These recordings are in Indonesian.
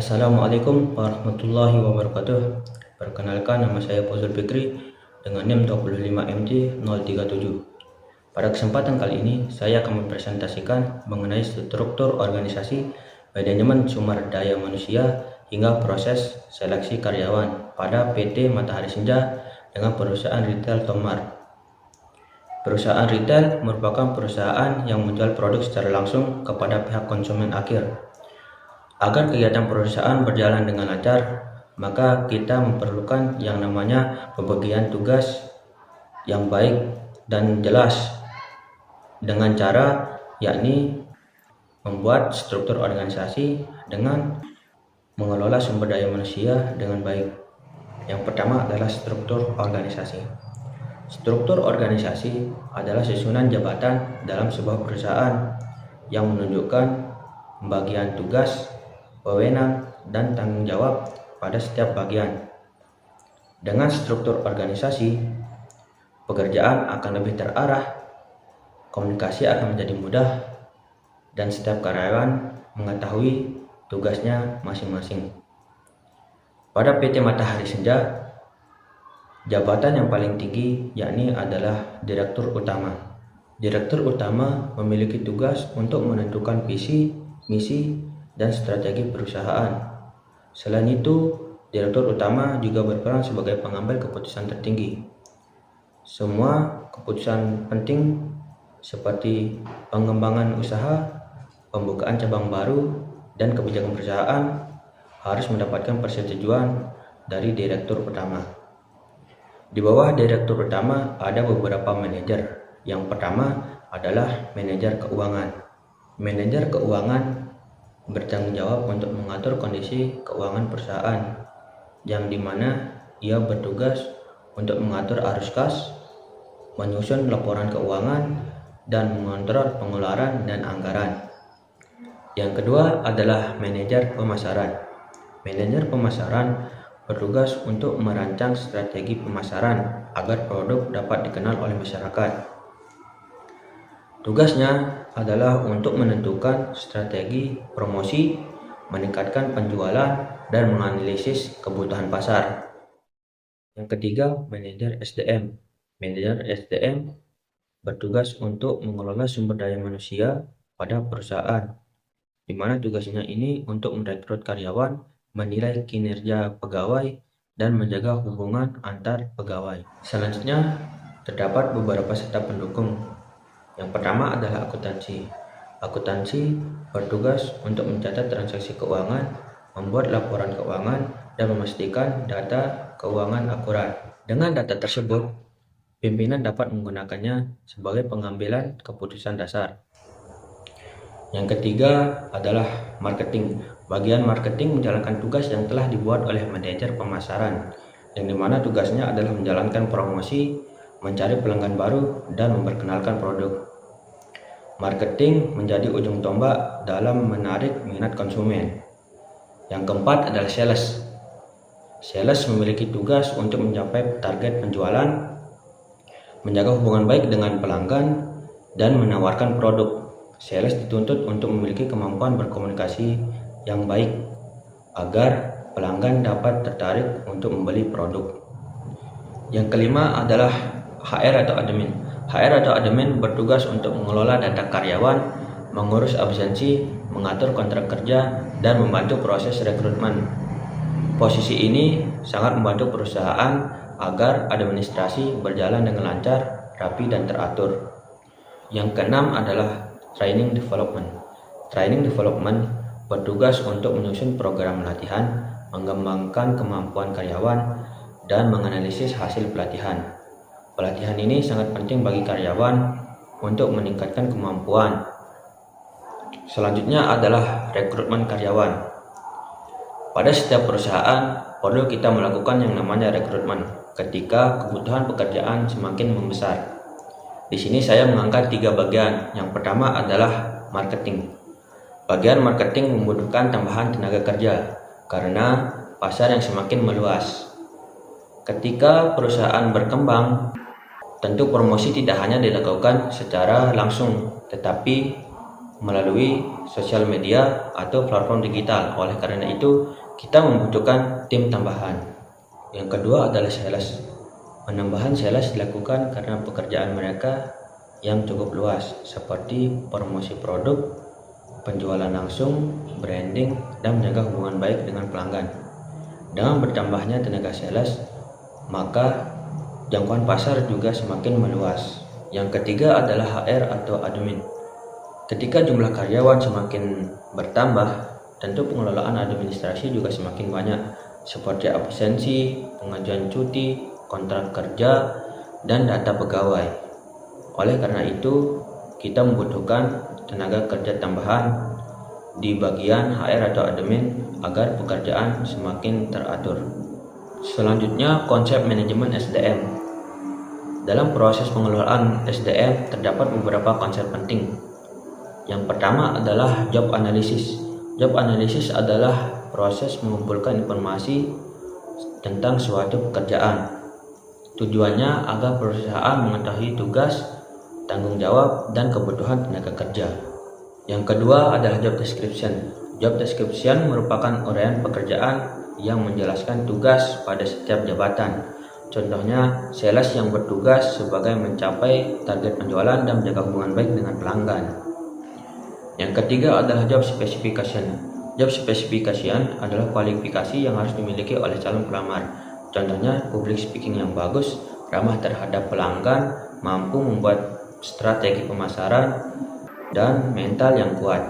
Assalamualaikum warahmatullahi wabarakatuh. Perkenalkan, nama saya Fauzul Fikri dengan NIM 25MJ037. Pada kesempatan kali ini saya akan mempresentasikan mengenai struktur organisasi, manajemen sumber daya manusia hingga proses seleksi karyawan pada PT Matahari Senja dengan perusahaan retail Tomar. Perusahaan retail merupakan perusahaan yang menjual produk secara langsung kepada pihak konsumen akhir. Agar kegiatan perusahaan berjalan dengan lancar, maka kita memerlukan yang namanya pembagian tugas yang baik dan jelas dengan cara yakni membuat struktur organisasi dengan mengelola sumber daya manusia dengan baik. Yang pertama adalah struktur organisasi. Struktur organisasi adalah susunan jabatan dalam sebuah perusahaan yang menunjukkan pembagian tugas, wewenang, dan tanggung jawab pada setiap bagian. Dengan struktur organisasi, pekerjaan akan lebih terarah, komunikasi akan menjadi mudah, dan setiap karyawan mengetahui tugasnya masing-masing. Pada PT Matahari Senja, jabatan yang paling tinggi yakni adalah Direktur Utama. Direktur Utama memiliki tugas untuk menentukan visi, misi, dan strategi perusahaan. Selain itu, Direktur Utama juga berperan sebagai pengambil keputusan tertinggi. Semua keputusan penting seperti pengembangan usaha, pembukaan cabang baru, dan kebijakan perusahaan harus mendapatkan persetujuan dari Direktur Utama. Di bawah Direktur Utama ada beberapa manajer. Yang pertama adalah manajer keuangan. Manajer keuangan bertanggung jawab untuk mengatur kondisi keuangan perusahaan, yang dimana ia bertugas untuk mengatur arus kas, menyusun laporan keuangan, dan mengontrol pengeluaran dan anggaran. Yang kedua adalah manajer pemasaran. Manajer pemasaran bertugas untuk merancang strategi pemasaran agar produk dapat dikenal oleh masyarakat. Tugasnya adalah untuk menentukan strategi promosi, meningkatkan penjualan, dan menganalisis kebutuhan pasar. Yang ketiga, manajer SDM. Manajer SDM bertugas untuk mengelola sumber daya manusia pada perusahaan, di mana tugasnya ini untuk merekrut karyawan, menilai kinerja pegawai, dan menjaga hubungan antar pegawai. Selanjutnya, terdapat beberapa staf pendukung. Yang pertama adalah akuntansi. Akuntansi bertugas untuk mencatat transaksi keuangan, membuat laporan keuangan, dan memastikan data keuangan akurat. Dengan data tersebut, pimpinan dapat menggunakannya sebagai pengambilan keputusan dasar. Yang ketiga adalah marketing. Bagian marketing menjalankan tugas yang telah dibuat oleh manajer pemasaran, yang dimana tugasnya adalah menjalankan promosi, mencari pelanggan baru, dan memperkenalkan produk. Marketing menjadi ujung tombak dalam menarik minat konsumen. Yang keempat adalah sales. Sales memiliki tugas untuk mencapai target penjualan, menjaga hubungan baik dengan pelanggan, dan menawarkan produk. Sales dituntut untuk memiliki kemampuan berkomunikasi yang baik agar pelanggan dapat tertarik untuk membeli produk. Yang kelima adalah HR atau admin. HR atau admin bertugas untuk mengelola data karyawan, mengurus absensi, mengatur kontrak kerja, dan membantu proses rekrutmen. Posisi ini sangat membantu perusahaan agar administrasi berjalan dengan lancar, rapi, dan teratur. Yang keenam adalah training development. Training development bertugas untuk menyusun program latihan, mengembangkan kemampuan karyawan, dan menganalisis hasil pelatihan. Pelatihan ini sangat penting bagi karyawan untuk meningkatkan kemampuan. Selanjutnya adalah rekrutmen karyawan. Pada setiap perusahaan perlu kita melakukan yang namanya rekrutmen ketika kebutuhan pekerjaan semakin membesar. Di sini saya mengangkat 3 bagian. Yang pertama adalah marketing. Bagian marketing membutuhkan tambahan tenaga kerja karena pasar yang semakin meluas. Ketika perusahaan berkembang, tentu promosi tidak hanya dilakukan secara langsung, tetapi melalui sosial media atau platform digital. Oleh karena itu, kita membutuhkan tim tambahan. Yang kedua adalah sales. Penambahan sales dilakukan karena pekerjaan mereka yang cukup luas, seperti promosi produk, penjualan langsung, branding, dan menjaga hubungan baik dengan pelanggan. Dengan bertambahnya tenaga sales, maka jangkauan pasar juga semakin meluas. Yang ketiga adalah HR atau admin. Ketika jumlah karyawan semakin bertambah, tentu pengelolaan administrasi juga semakin banyak, seperti absensi, pengajuan cuti, kontrak kerja, dan data pegawai. Oleh karena itu, kita membutuhkan tenaga kerja tambahan di bagian HR atau admin agar pekerjaan semakin teratur. Selanjutnya, konsep manajemen SDM. Dalam proses pengelolaan SDM terdapat beberapa konsep penting. Yang pertama adalah job analysis. Job analysis adalah proses mengumpulkan informasi tentang suatu pekerjaan. Tujuannya agar perusahaan mengetahui tugas, tanggung jawab, dan kebutuhan tenaga kerja. Yang kedua adalah job description. Job description merupakan uraian pekerjaan yang menjelaskan tugas pada setiap jabatan. Contohnya, sales yang bertugas sebagai mencapai target penjualan dan menjaga hubungan baik dengan pelanggan. Yang ketiga adalah job specification. Job specification adalah kualifikasi yang harus dimiliki oleh calon pelamar. Contohnya, public speaking yang bagus, ramah terhadap pelanggan, mampu membuat strategi pemasaran, dan mental yang kuat.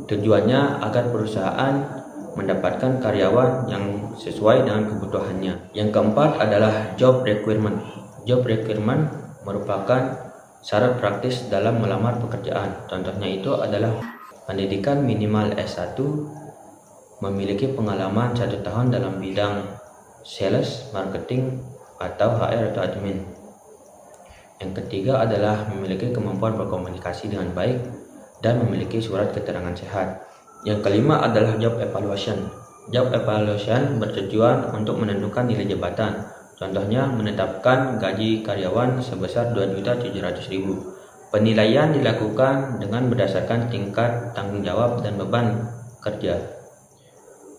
Tujuannya agar perusahaan mendapatkan karyawan yang sesuai dengan kebutuhannya. Yang keempat adalah job requirement. Job requirement merupakan syarat praktis dalam melamar pekerjaan. Contohnya itu adalah pendidikan minimal S1, memiliki pengalaman 1 tahun dalam bidang sales, marketing, atau HR atau admin. Yang ketiga adalah memiliki kemampuan berkomunikasi dengan baik dan memiliki surat keterangan sehat. Yang kelima adalah job evaluation. Job evaluation bertujuan untuk menentukan nilai jabatan. Contohnya, menetapkan gaji karyawan sebesar 2.700.000. Penilaian dilakukan dengan berdasarkan tingkat tanggung jawab dan beban kerja.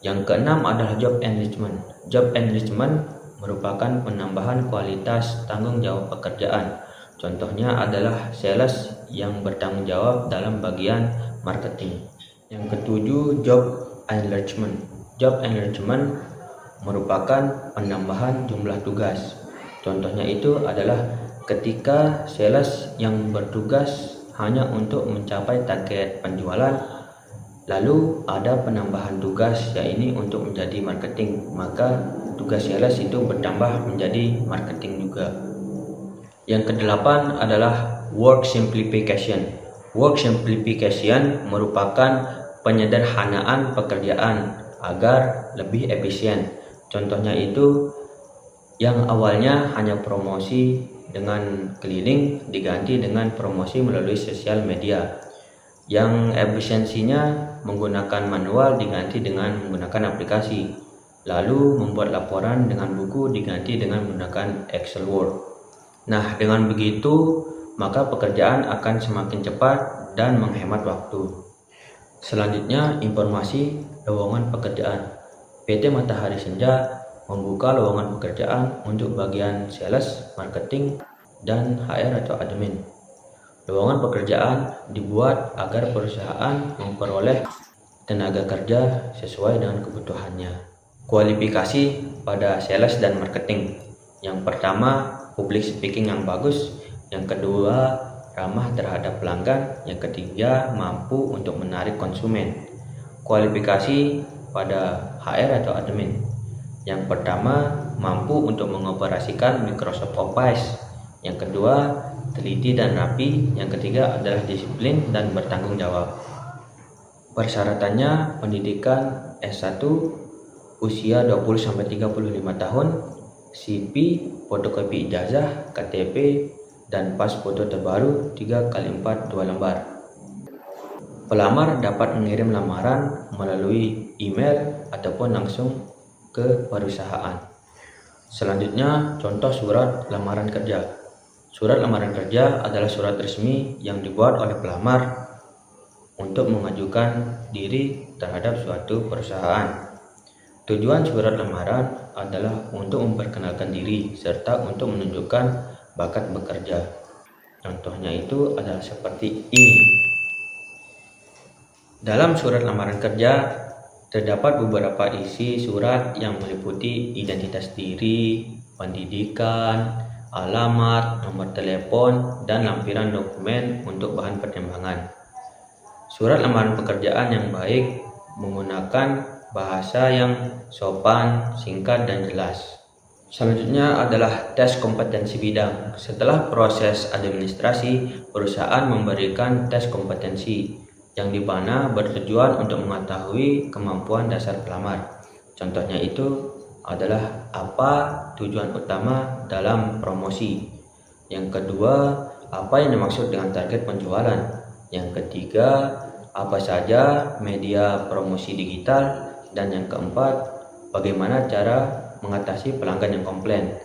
Yang keenam adalah job enrichment. Job enrichment merupakan penambahan kualitas tanggung jawab pekerjaan. Contohnya adalah sales yang bertanggung jawab dalam bagian marketing. Yang ketujuh, job enlargement. Job enlargement merupakan penambahan jumlah tugas. Contohnya itu adalah ketika sales yang bertugas hanya untuk mencapai target penjualan, lalu ada penambahan tugas yaitu untuk menjadi marketing, maka tugas sales itu bertambah menjadi marketing juga. Yang kedelapan adalah work simplification. Work simplification merupakan penyederhanaan pekerjaan agar lebih efisien. Contohnya itu yang awalnya hanya promosi dengan keliling diganti dengan promosi melalui sosial media. Yang efisiensinya menggunakan manual diganti dengan menggunakan aplikasi. Lalu membuat laporan dengan buku diganti dengan menggunakan Excel Word. Nah, dengan begitu maka pekerjaan akan semakin cepat dan menghemat waktu. Selanjutnya, informasi lowongan pekerjaan. PT Matahari Senja membuka lowongan pekerjaan untuk bagian sales, marketing, dan HR atau admin. Lowongan pekerjaan dibuat agar perusahaan memperoleh tenaga kerja sesuai dengan kebutuhannya. Kualifikasi pada sales dan marketing. Yang pertama, public speaking yang bagus. Yang kedua, ramah terhadap pelanggan. Yang ketiga, mampu untuk menarik konsumen. Kualifikasi pada HR atau admin. Yang pertama, mampu untuk mengoperasikan Microsoft Office. Yang kedua, teliti dan rapi. Yang ketiga adalah disiplin dan bertanggung jawab. Persyaratannya pendidikan S1, usia 20-35 tahun, CV, fotokopi ijazah, KTP, dan pas foto terbaru 3x4 2 lembar. Pelamar dapat mengirim lamaran melalui email ataupun langsung ke perusahaan. Selanjutnya, contoh surat lamaran kerja. Surat lamaran kerja adalah surat resmi yang dibuat oleh pelamar untuk mengajukan diri terhadap suatu perusahaan. Tujuan surat lamaran adalah untuk memperkenalkan diri serta untuk menunjukkan bakat bekerja. Contohnya itu adalah seperti ini. Dalam surat lamaran kerja terdapat beberapa isi surat yang meliputi identitas diri, pendidikan, alamat, nomor telepon, dan lampiran dokumen untuk bahan pertimbangan. Surat lamaran pekerjaan yang baik menggunakan bahasa yang sopan, singkat, dan jelas. Selanjutnya adalah tes kompetensi bidang. Setelah proses administrasi, perusahaan memberikan tes kompetensi yang dimana bertujuan untuk mengetahui kemampuan dasar pelamar. Contohnya itu adalah apa tujuan utama dalam promosi. Yang kedua, apa yang dimaksud dengan target penjualan. Yang ketiga, apa saja media promosi digital. Dan yang keempat, bagaimana cara mengatasi pelanggan yang komplain.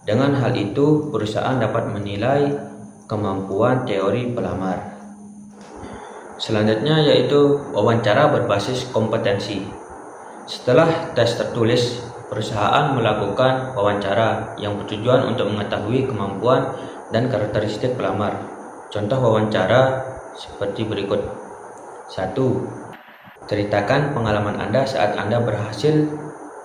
Dengan hal itu, perusahaan dapat menilai kemampuan teori pelamar. Selanjutnya yaitu wawancara berbasis kompetensi. Setelah tes tertulis, perusahaan melakukan wawancara yang bertujuan untuk mengetahui kemampuan dan karakteristik pelamar. Contoh wawancara seperti berikut. 1. Ceritakan pengalaman Anda saat Anda berhasil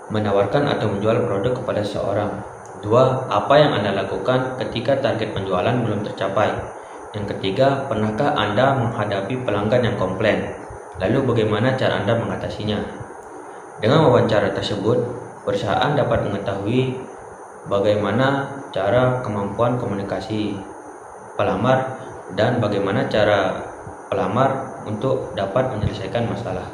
menawarkan atau menjual produk kepada seseorang. 2. Apa yang Anda lakukan ketika target penjualan belum tercapai. Yang ketiga, pernahkah Anda menghadapi pelanggan yang komplain? Lalu bagaimana cara Anda mengatasinya? Dengan wawancara tersebut, perusahaan dapat mengetahui bagaimana cara kemampuan komunikasi pelamar dan bagaimana cara pelamar untuk dapat menyelesaikan masalah.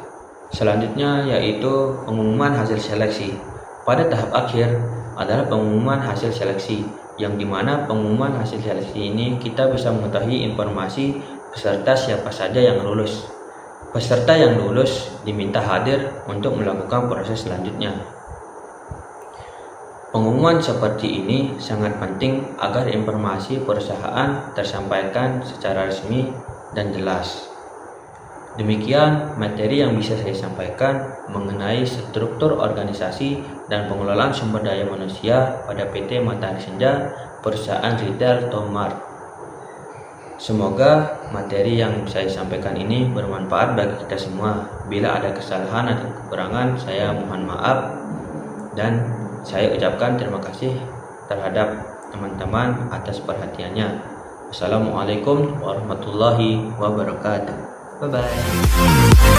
Selanjutnya yaitu pengumuman hasil seleksi. Pada tahap akhir adalah pengumuman hasil seleksi, yang dimana pengumuman hasil seleksi ini kita bisa mengetahui informasi peserta siapa saja yang lulus. Peserta yang lulus diminta hadir untuk melakukan proses selanjutnya. Pengumuman seperti ini sangat penting agar informasi perusahaan tersampaikan secara resmi dan jelas. Demikian materi yang bisa saya sampaikan mengenai struktur organisasi dan pengelolaan sumber daya manusia pada PT Matahari Senja, perusahaan retail Tomart. Semoga materi yang saya sampaikan ini bermanfaat bagi kita semua. Bila ada kesalahan atau kekurangan, saya mohon maaf dan saya ucapkan terima kasih terhadap teman-teman atas perhatiannya. Wassalamualaikum warahmatullahi wabarakatuh. Bye-bye.